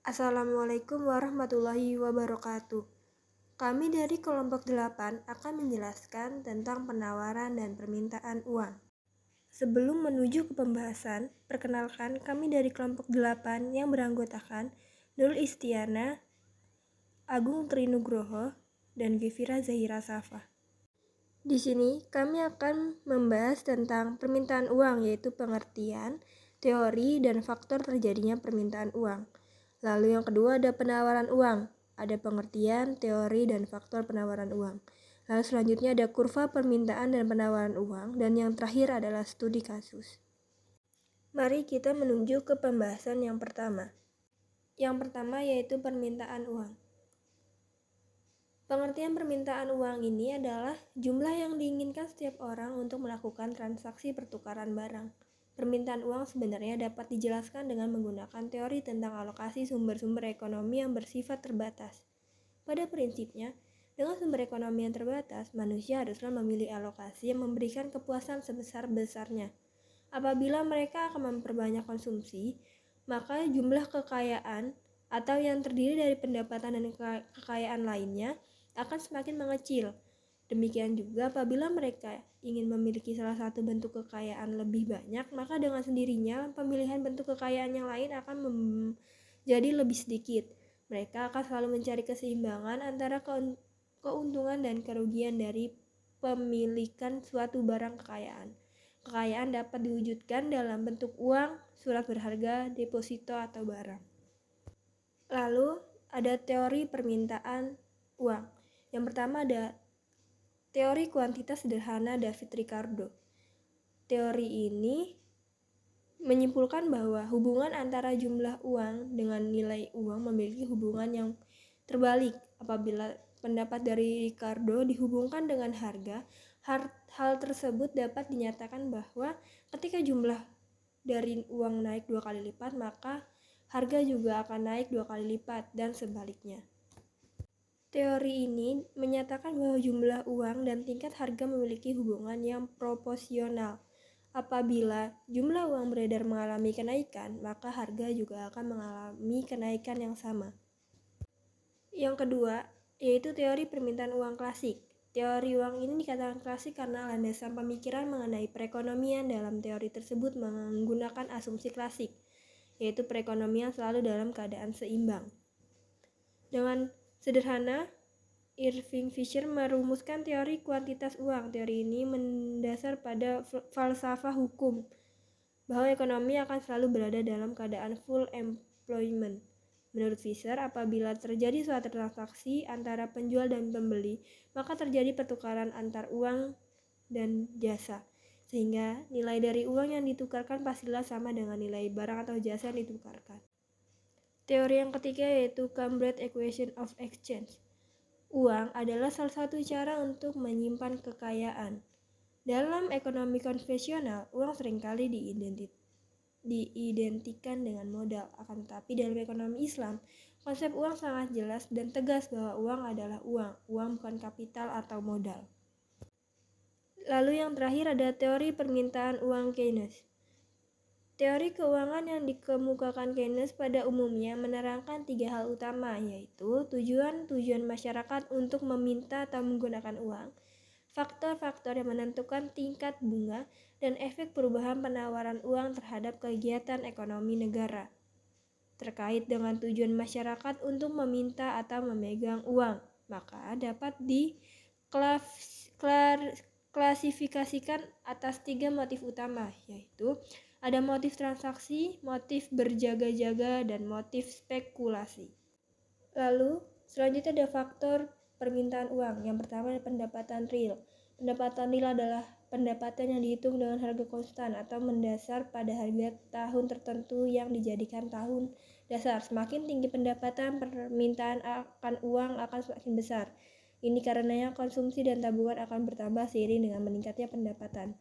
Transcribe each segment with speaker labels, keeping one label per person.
Speaker 1: Assalamualaikum warahmatullahi wabarakatuh. Kami dari kelompok 8 akan menjelaskan tentang penawaran dan permintaan uang. Sebelum menuju ke pembahasan, perkenalkan kami dari kelompok 8 yang beranggotakan Nurul Istiana, Agung Trinugroho, dan Gevira Zahira Safa. Di sini kami akan membahas tentang permintaan uang, yaitu pengertian, teori, dan faktor terjadinya permintaan uang. Lalu yang kedua ada penawaran uang, ada pengertian, teori, dan faktor penawaran uang. Lalu selanjutnya ada kurva permintaan dan penawaran uang, dan yang terakhir adalah studi kasus. Mari kita menuju ke pembahasan yang pertama. Yang pertama yaitu permintaan uang. Pengertian permintaan uang ini adalah jumlah yang diinginkan setiap orang untuk melakukan transaksi pertukaran barang. Permintaan uang sebenarnya dapat dijelaskan dengan menggunakan teori tentang alokasi sumber-sumber ekonomi yang bersifat terbatas. Pada prinsipnya, dengan sumber ekonomi yang terbatas, manusia haruslah memilih alokasi yang memberikan kepuasan sebesar-besarnya. Apabila mereka akan memperbanyak konsumsi, maka jumlah kekayaan atau yang terdiri dari pendapatan dan kekayaan lainnya akan semakin mengecil. Demikian juga apabila mereka ingin memiliki salah satu bentuk kekayaan lebih banyak, maka dengan sendirinya pemilihan bentuk kekayaan yang lain akan menjadi lebih sedikit. Mereka akan selalu mencari keseimbangan antara keuntungan dan kerugian dari pemilikan suatu barang kekayaan. Kekayaan dapat diwujudkan dalam bentuk uang, surat berharga, deposito, atau barang. Lalu ada teori permintaan uang. Yang pertama ada teori kuantitas sederhana David Ricardo. Teori ini menyimpulkan bahwa hubungan antara jumlah uang dengan nilai uang memiliki hubungan yang terbalik. Apabila pendapat dari Ricardo dihubungkan dengan harga, hal tersebut dapat dinyatakan bahwa ketika jumlah dari uang naik 2 kali lipat, maka harga juga akan naik 2 kali lipat dan sebaliknya. Teori ini menyatakan bahwa jumlah uang dan tingkat harga memiliki hubungan yang proporsional. Apabila jumlah uang beredar mengalami kenaikan, maka harga juga akan mengalami kenaikan yang sama. Yang kedua, yaitu teori permintaan uang klasik. Teori uang ini dikatakan klasik karena landasan pemikiran mengenai perekonomian dalam teori tersebut menggunakan asumsi klasik, yaitu perekonomian selalu dalam keadaan seimbang. Dengan sederhana, Irving Fisher merumuskan teori kuantitas uang. Teori ini mendasar pada falsafah hukum, bahwa ekonomi akan selalu berada dalam keadaan full employment. Menurut Fisher, apabila terjadi suatu transaksi antara penjual dan pembeli, maka terjadi pertukaran antar uang dan jasa, sehingga nilai dari uang yang ditukarkan pastilah sama dengan nilai barang atau jasa yang ditukarkan. Teori yang ketiga yaitu Cambridge Equation of Exchange. Uang adalah salah satu cara untuk menyimpan kekayaan. Dalam ekonomi konvensional, uang seringkali diidentikan dengan modal. Akan tetapi dalam ekonomi Islam, konsep uang sangat jelas dan tegas bahwa uang adalah uang. Uang bukan kapital atau modal. Lalu yang terakhir ada teori permintaan uang Keynes. Teori keuangan yang dikemukakan Keynes pada umumnya menerangkan 3 hal utama, yaitu tujuan masyarakat untuk meminta atau menggunakan uang, faktor-faktor yang menentukan tingkat bunga, dan efek perubahan penawaran uang terhadap kegiatan ekonomi negara. Terkait dengan tujuan masyarakat untuk meminta atau memegang uang, maka dapat diklasifikasikan atas 3 motif utama, yaitu ada motif transaksi, motif berjaga-jaga, dan motif spekulasi. Lalu, selanjutnya ada faktor permintaan uang. Yang pertama adalah pendapatan real. Pendapatan real adalah pendapatan yang dihitung dengan harga konstan atau mendasar pada harga tahun tertentu yang dijadikan tahun dasar. Semakin tinggi pendapatan, permintaan akan uang akan semakin besar. Ini karenanya konsumsi dan tabungan akan bertambah seiring dengan meningkatnya pendapatan.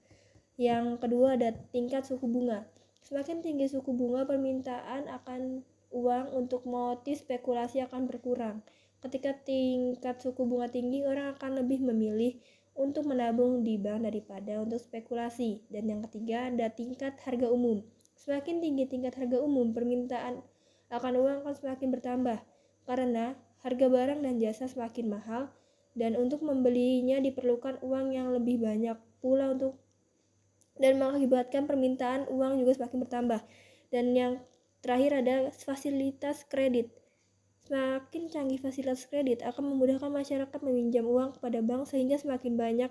Speaker 1: Yang kedua ada tingkat suku bunga. Semakin tinggi suku bunga, permintaan akan uang untuk motif spekulasi akan berkurang. Ketika tingkat suku bunga tinggi, orang akan lebih memilih untuk menabung di bank daripada untuk spekulasi. Dan yang ketiga ada tingkat harga umum. Semakin tinggi tingkat harga umum, permintaan uang akan semakin bertambah karena harga barang dan jasa semakin mahal dan untuk membelinya diperlukan uang yang lebih banyak pula dan mengakibatkan permintaan uang juga semakin bertambah. Dan yang terakhir ada fasilitas kredit. Semakin canggih fasilitas kredit akan memudahkan masyarakat meminjam uang kepada bank sehingga semakin banyak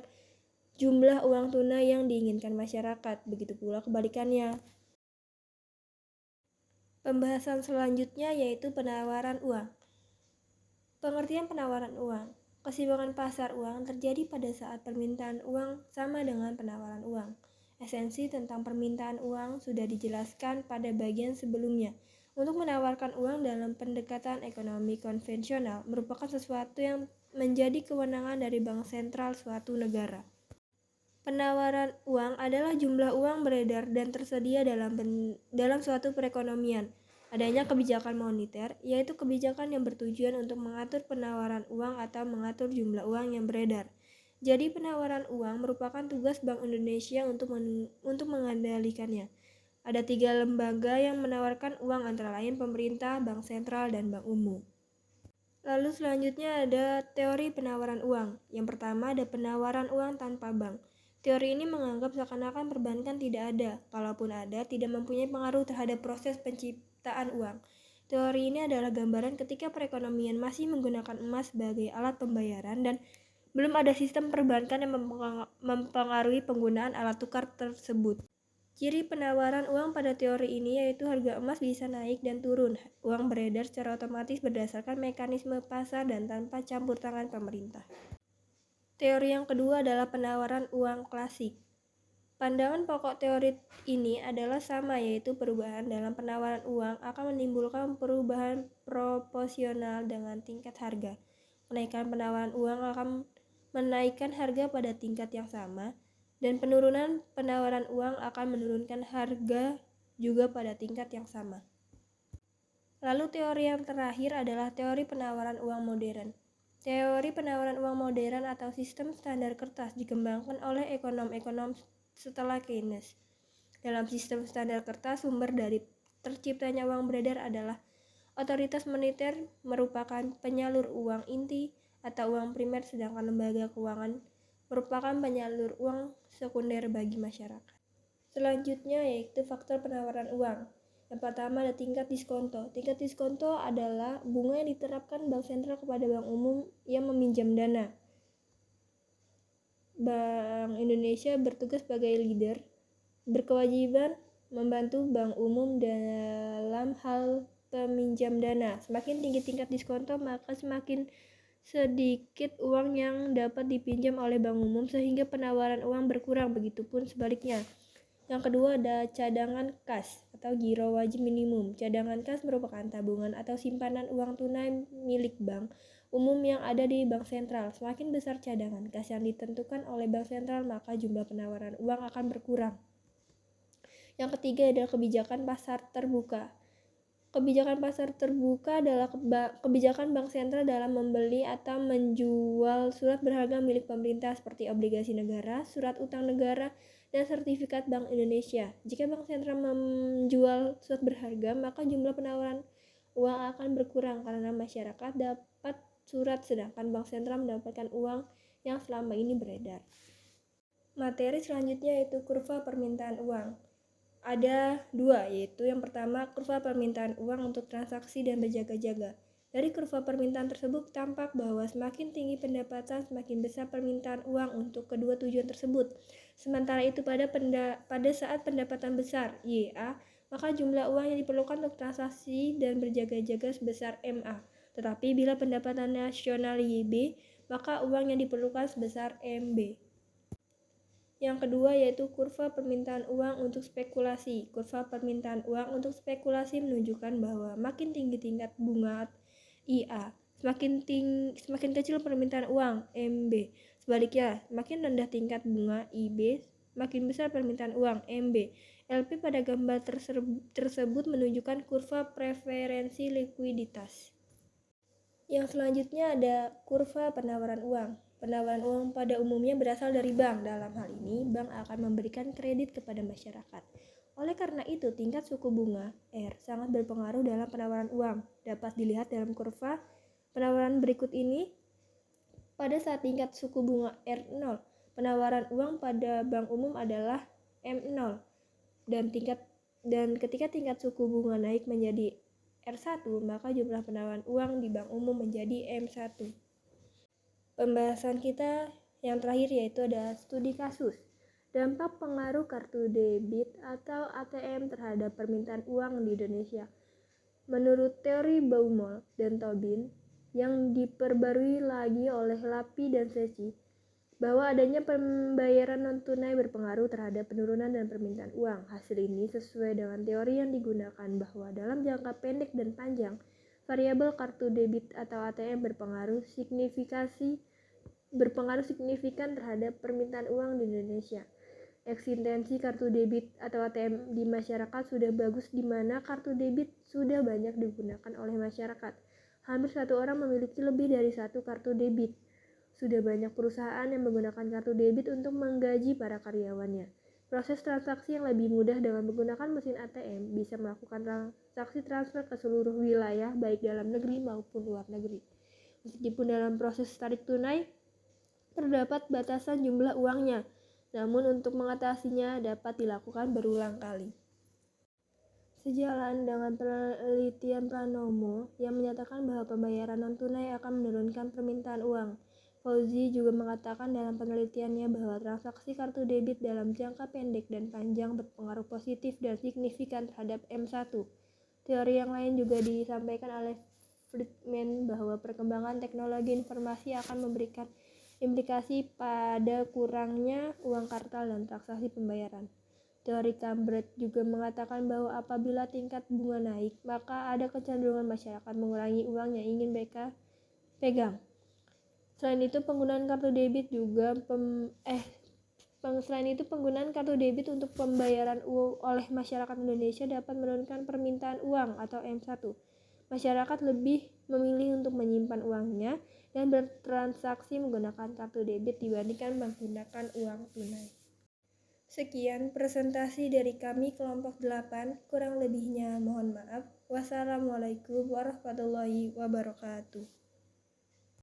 Speaker 1: jumlah uang tunai yang diinginkan masyarakat. Begitu pula kebalikannya. Pembahasan selanjutnya yaitu penawaran uang. Pengertian penawaran uang. Keseimbangan pasar uang terjadi pada saat permintaan uang sama dengan penawaran uang. Esensi tentang permintaan uang sudah dijelaskan pada bagian sebelumnya. Untuk menawarkan uang dalam pendekatan ekonomi konvensional merupakan sesuatu yang menjadi kewenangan dari bank sentral suatu negara. Penawaran uang adalah jumlah uang beredar dan tersedia dalam suatu perekonomian. Adanya kebijakan moneter, yaitu kebijakan yang bertujuan untuk mengatur penawaran uang atau mengatur jumlah uang yang beredar. Jadi penawaran uang merupakan tugas Bank Indonesia untuk mengendalikannya. Ada 3 lembaga yang menawarkan uang antara lain pemerintah, bank sentral, dan bank umum. Lalu selanjutnya ada teori penawaran uang. Yang pertama ada penawaran uang tanpa bank. Teori ini menganggap seakan-akan perbankan tidak ada, kalaupun ada tidak mempunyai pengaruh terhadap proses penciptaan uang. Teori ini adalah gambaran ketika perekonomian masih menggunakan emas sebagai alat pembayaran dan belum ada sistem perbankan yang mempengaruhi penggunaan alat tukar tersebut. Ciri penawaran uang pada teori ini yaitu harga emas bisa naik dan turun. Uang beredar secara otomatis berdasarkan mekanisme pasar dan tanpa campur tangan pemerintah. Teori yang kedua adalah penawaran uang klasik. Pandangan pokok teori ini adalah sama, yaitu perubahan dalam penawaran uang akan menimbulkan perubahan proporsional dengan tingkat harga. Kenaikan penawaran uang akan menaikkan harga pada tingkat yang sama, dan penurunan penawaran uang akan menurunkan harga juga pada tingkat yang sama. Lalu teori yang terakhir adalah teori penawaran uang modern. Teori penawaran uang modern atau sistem standar kertas dikembangkan oleh ekonom-ekonom setelah Keynes. Dalam sistem standar kertas, sumber dari terciptanya uang beredar adalah otoritas moneter merupakan penyalur uang inti atau uang primer, sedangkan lembaga keuangan merupakan penyalur uang sekunder bagi masyarakat. Selanjutnya yaitu faktor penawaran uang. Yang pertama ada tingkat diskonto. Tingkat diskonto adalah bunga yang diterapkan bank sentral kepada bank umum yang meminjam dana. Bank Indonesia bertugas sebagai leader, berkewajiban membantu bank umum dalam hal peminjam dana. Semakin tinggi tingkat diskonto, maka semakin sedikit uang yang dapat dipinjam oleh bank umum sehingga penawaran uang berkurang, begitupun sebaliknya. Yang kedua ada cadangan kas atau giro wajib minimum. Cadangan kas merupakan tabungan atau simpanan uang tunai milik bank umum yang ada di bank sentral. Semakin besar cadangan kas yang ditentukan oleh bank sentral, maka jumlah penawaran uang akan berkurang. Yang ketiga adalah kebijakan pasar terbuka. Kebijakan pasar terbuka adalah kebijakan bank sentral dalam membeli atau menjual surat berharga milik pemerintah seperti obligasi negara, surat utang negara, dan sertifikat Bank Indonesia. Jika bank sentral menjual surat berharga, maka jumlah penawaran uang akan berkurang karena masyarakat dapat surat, sedangkan bank sentral mendapatkan uang yang selama ini beredar. Materi selanjutnya yaitu kurva permintaan uang. Ada 2, yaitu yang pertama kurva permintaan uang untuk transaksi dan berjaga-jaga. Dari kurva permintaan tersebut tampak bahwa semakin tinggi pendapatan, semakin besar permintaan uang untuk kedua tujuan tersebut. Sementara itu pada saat pendapatan besar, YA, maka jumlah uang yang diperlukan untuk transaksi dan berjaga-jaga sebesar MA. Tetapi bila pendapatan nasional YB, maka uang yang diperlukan sebesar MB. Yang kedua yaitu kurva permintaan uang untuk spekulasi. Kurva permintaan uang untuk spekulasi menunjukkan bahwa makin tinggi tingkat bunga IA, semakin kecil permintaan uang MB. Sebaliknya, makin rendah tingkat bunga IB, makin besar permintaan uang MB. LP pada gambar tersebut menunjukkan kurva preferensi likuiditas. Yang selanjutnya ada kurva penawaran uang. Penawaran uang pada umumnya berasal dari bank. Dalam hal ini, bank akan memberikan kredit kepada masyarakat. Oleh karena itu, tingkat suku bunga R sangat berpengaruh dalam penawaran uang. Dapat dilihat dalam kurva penawaran berikut ini. Pada saat tingkat suku bunga R0, penawaran uang pada bank umum adalah M0 dan ketika tingkat suku bunga naik menjadi R1, maka jumlah penawaran uang di bank umum menjadi M1. Pembahasan kita yang terakhir yaitu ada studi kasus. Dampak pengaruh kartu debit atau ATM terhadap permintaan uang di Indonesia. Menurut teori Baumol dan Tobin yang diperbarui lagi oleh Lapi dan Sesi, bahwa adanya pembayaran non-tunai berpengaruh terhadap penurunan dan permintaan uang. Hasil ini sesuai dengan teori yang digunakan bahwa dalam jangka pendek dan panjang, variabel kartu debit atau ATM berpengaruh signifikan terhadap permintaan uang di Indonesia. Eksistensi kartu debit atau ATM di masyarakat sudah bagus di mana kartu debit sudah banyak digunakan oleh masyarakat. Hampir satu orang memiliki lebih dari satu kartu debit. Sudah banyak perusahaan yang menggunakan kartu debit untuk menggaji para karyawannya. Proses transaksi yang lebih mudah dengan menggunakan mesin ATM bisa melakukan transaksi transfer ke seluruh wilayah baik dalam negeri maupun luar negeri. Meskipun dalam proses tarik tunai terdapat batasan jumlah uangnya, namun untuk mengatasinya dapat dilakukan berulang kali. Sejalan dengan penelitian Pranomo yang menyatakan bahwa pembayaran non-tunai akan menurunkan permintaan uang, Fauzi juga mengatakan dalam penelitiannya bahwa transaksi kartu debit dalam jangka pendek dan panjang berpengaruh positif dan signifikan terhadap M1. Teori yang lain juga disampaikan oleh Friedman bahwa perkembangan teknologi informasi akan memberikan implikasi pada kurangnya uang kartal dan transaksi pembayaran. Teori Cambridge juga mengatakan bahwa apabila tingkat bunga naik, maka ada kecenderungan masyarakat mengurangi uang yang ingin mereka pegang. Selain itu, penggunaan kartu debit untuk pembayaran oleh masyarakat Indonesia dapat menurunkan permintaan uang atau M1. Masyarakat lebih memilih untuk menyimpan uangnya dan bertransaksi menggunakan kartu debit dibandingkan menggunakan uang tunai. Sekian presentasi dari kami kelompok 8, kurang lebihnya mohon maaf. Wassalamualaikum warahmatullahi wabarakatuh.